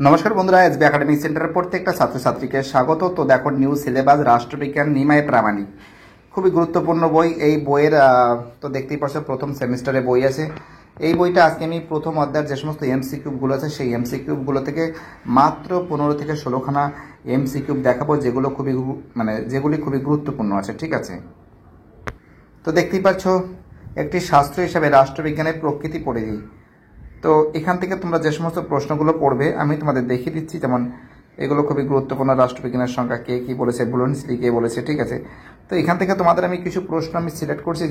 নমস্কার বন্ধুরা, SB academic সেন্টারের প্রত্যেকটা ছাত্রছাত্রীকে স্বাগত। তো দেখো, নিউ সিলেবাস রাষ্ট্রবিজ্ঞান নিমাই প্রামাণিক খুবই গুরুত্বপূর্ণ বই। এই বইয়ের তো দেখতেই পাচ্ছ প্রথম সেমিস্টারে বই আছে। এই বইটা আজকে আমি প্রথম অধ্যায়ের যে সমস্ত এমসিকিউবগুলো আছে সেই এমসিকিউবগুলো থেকে মাত্র 15 থেকে 16খানা এমসিকিউব দেখাবো, যেগুলি খুবই গুরুত্বপূর্ণ আছে। ঠিক আছে, তো দেখতেই পাচ্ছ একটি শাস্ত্র হিসাবে রাষ্ট্রবিজ্ঞানের প্রকৃতি পড়ে দিই। তো এখান থেকে তোমরা যে সমস্ত প্রশ্নগুলো পড়বে আমি তোমাদের দেখিয়ে দিচ্ছি। যেমন এগুলো খুবই গুরুত্বপূর্ণ, রাষ্ট্রবিজ্ঞানের সংখ্যা কে কী বলেছে, ব্লুমস্কি কে বলেছে। ঠিক আছে, তো এখান থেকে তোমাদের আমি কিছু প্রশ্ন সিলেক্ট করছি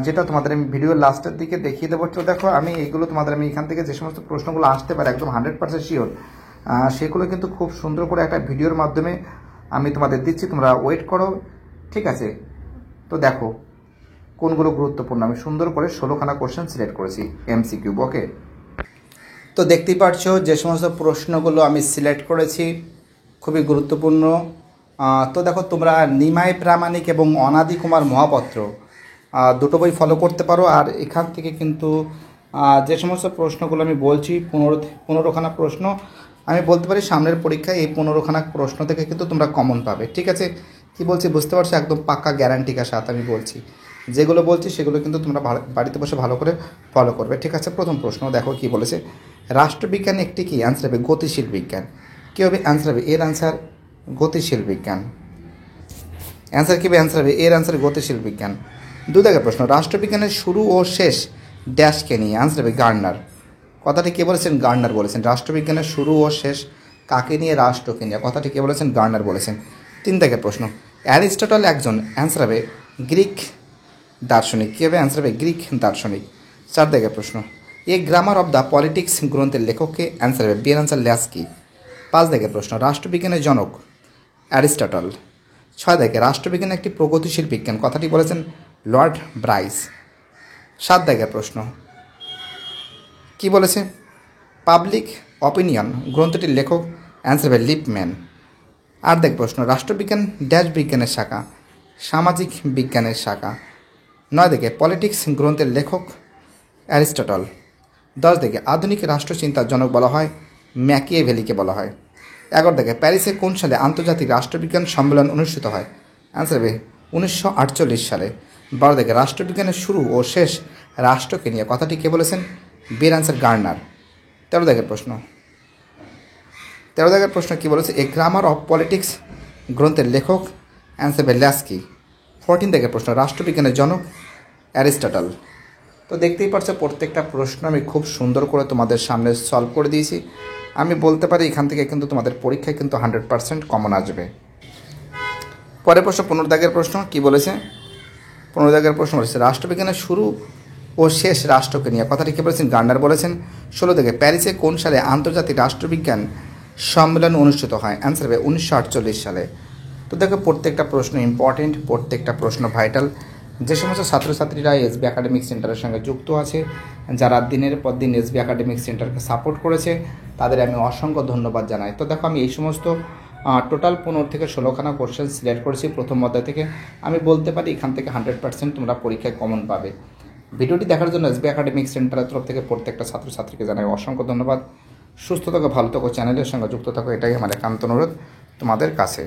যেটা তোমাদের আমি ভিডিওর লাস্টের দিকে দেখিয়ে দেবো। তো দেখো, আমি এখান থেকে যে সমস্ত প্রশ্নগুলো আসতে পারে একদম 100% শিওর, সেগুলো কিন্তু খুব সুন্দর করে একটা ভিডিওর মাধ্যমে আমি তোমাদের দিচ্ছি, তোমরা ওয়েট করো। ঠিক আছে, তো দেখো কোনগুলো গুরুত্বপূর্ণ। আমি সুন্দর করে 16খানা কোশ্চেন সিলেক্ট করেছি এমসিকিউ। ওকে, তো দেখতেই পাচ্ছ যে সমস্ত প্রশ্নগুলো আমি সিলেক্ট করেছি খুবই গুরুত্বপূর্ণ। তো দেখো, তোমরা নিমাই প্রামাণিক এবং অনাদি কুমার মহাপাত্র দুটো বই ফলো করতে পারো। আর এখান থেকে কিন্তু যে সমস্ত প্রশ্নগুলো আমি বলছি 15খানা প্রশ্ন, আমি বলতে পারি সামনের পরীক্ষায় এই 15খানা প্রশ্ন থেকে কিন্তু তোমরা কমন পাবে। ঠিক আছে, কি বলছি বুঝতে পারছো? একদম পাক্কা গ্যারান্টিকার সাথে আমি বলছি। যেগুলো বলছি সেগুলো কিন্তু তোমরা বাড়িতে বসে ভালো করে ফলো করবে। ঠিক আছে, প্রথম প্রশ্ন দেখো কি বলেছে। রাষ্ট্রবিজ্ঞান একটি কি? অ্যান্সার হবে গতিশীল বিজ্ঞান। কী হবে অ্যান্সার হবে? এর অ্যান্সার গতিশীল বিজ্ঞান। অ্যান্সার কী হবে? অ্যান্সার হবে এর অ্যান্সার গতিশীল বিজ্ঞান। 2 দাগের প্রশ্ন, রাষ্ট্রবিজ্ঞানের শুরু ও শেষ ড্যাশকে নিয়ে। অ্যান্সার হবে গার্নার। কথাটি কে বলেছেন? গার্নার বলেছেন। রাষ্ট্রবিজ্ঞানের শুরু ও শেষ কাকে নিয়ে? রাষ্ট্রকে নিয়ে। কথাটি কে বলেছেন? গার্নার বলেছেন। 3 দাগের প্রশ্ন, অ্যারিস্টটল একজন। অ্যান্সার হবে গ্রিক দার্শনিক। কী হবে? অ্যান্সার হবে গ্রিক দার্শনিক। 4 দাগের প্রশ্ন, a grammar of the politics গ্রন্থের লেখককে। অ্যান্সার হবে বিয়ার ল্যাস্কি। 5 দাগের প্রশ্ন, রাষ্ট্রবিজ্ঞানের জনক অ্যারিস্টটল। 6 দাগে, রাষ্ট্রবিজ্ঞান একটি প্রগতিশীল বিজ্ঞান। কথাটি বলেছেন লর্ড ব্রাইস। 7 দাগের প্রশ্ন, কি বলেছে? পাবলিক অপিনিয়ন গ্রন্থটির লেখক। অ্যান্সার হবে লিপম্যান। 8 দাগের প্রশ্ন, রাষ্ট্রবিজ্ঞান ড্যাশ বিজ্ঞানের শাখা। সামাজিক বিজ্ঞানের শাখা। 9 দাগে, পলিটিক্স গ্রন্থের লেখক অ্যারিস্টটল। 10 দাগে, আধুনিক রাষ্ট্রচিন্তার জনক বলা হয় ম্যাকিয়েভেলিকে বলা হয়। 11 দাগে, প্যারিসে কোন সালে আন্তর্জাতিক রাষ্ট্রবিজ্ঞান সম্মেলন অনুষ্ঠিত হয়? অ্যান্সার হবে 1948 সালে। 12 দাগে, রাষ্ট্রবিজ্ঞানের শুরু ও শেষ রাষ্ট্রকে নিয়ে। কথাটি কে বলেছেন? বিয়ার গার্নার। 13 দাগের প্রশ্ন, কি বলেছে? এ গ্রামার অফ পলিটিক্স গ্রন্থের লেখক। অ্যান্সার হবে ল্যাস্কি। 14 দাগের প্রশ্ন, রাষ্ট্রবিজ্ঞানের জনক অ্যারিস্টটল। তো দেখতেই পাচ্ছ প্রত্যেকটা প্রশ্ন আমি খুব সুন্দর করে তোমাদের সামনে সলভ করে দিয়েছি। আমি বলতে পারি এখান থেকে কিন্তু তোমাদের পরীক্ষায় কিন্তু 100% কমন আসবে। পরের প্রশ্ন 15 দাগের প্রশ্ন, কি বলেছে? 15 দাগের প্রশ্ন বলেছে রাষ্ট্রবিজ্ঞানের শুরু ও শেষ রাষ্ট্রকে নিয়ে। কথাটি কে বলেছেন? গার্নার বলেছেন। 16 দাগে, প্যারিসে কোন সালে আন্তর্জাতিক রাষ্ট্রবিজ্ঞান সম্মেলন অনুষ্ঠিত হয়? অ্যান্সার হবে 1948 সালে। তো দেখো, প্রত্যেকটা প্রশ্ন ইম্পর্টেন্ট, প্রত্যেকটা প্রশ্ন ভাইটাল। যে সমস্ত ছাত্রছাত্রীরা এসবি একাডেমিক সেন্টারের সঙ্গে যুক্ত আছে, যারা দিনের পর দিন এসবি একাডেমিক সেন্টারকে সাপোর্ট করেছে, তাদের আমি অসংখ্য ধন্যবাদ জানাই। তো দেখো, আমি এই সমস্ত টোটাল 15 থেকে 16খানা কোশ্চেন সিলেক্ট করেছি প্রথম অধ্যায় থেকে। আমি বলতে পারি এখান থেকে 100% তোমরা পরীক্ষায় কমন পাবে। ভিডিওটি দেখার জন্য এসবি একাডেমিক সেন্টারের তরফ থেকে প্রত্যেকটা ছাত্রছাত্রীকে জানাই অসংখ্য ধন্যবাদ। সুস্থ থাকো, ভালো থাকো, চ্যানেলের সঙ্গে যুক্ত থাকো, এটাই আমার একান্ত অনুরোধ তোমাদের কাছে।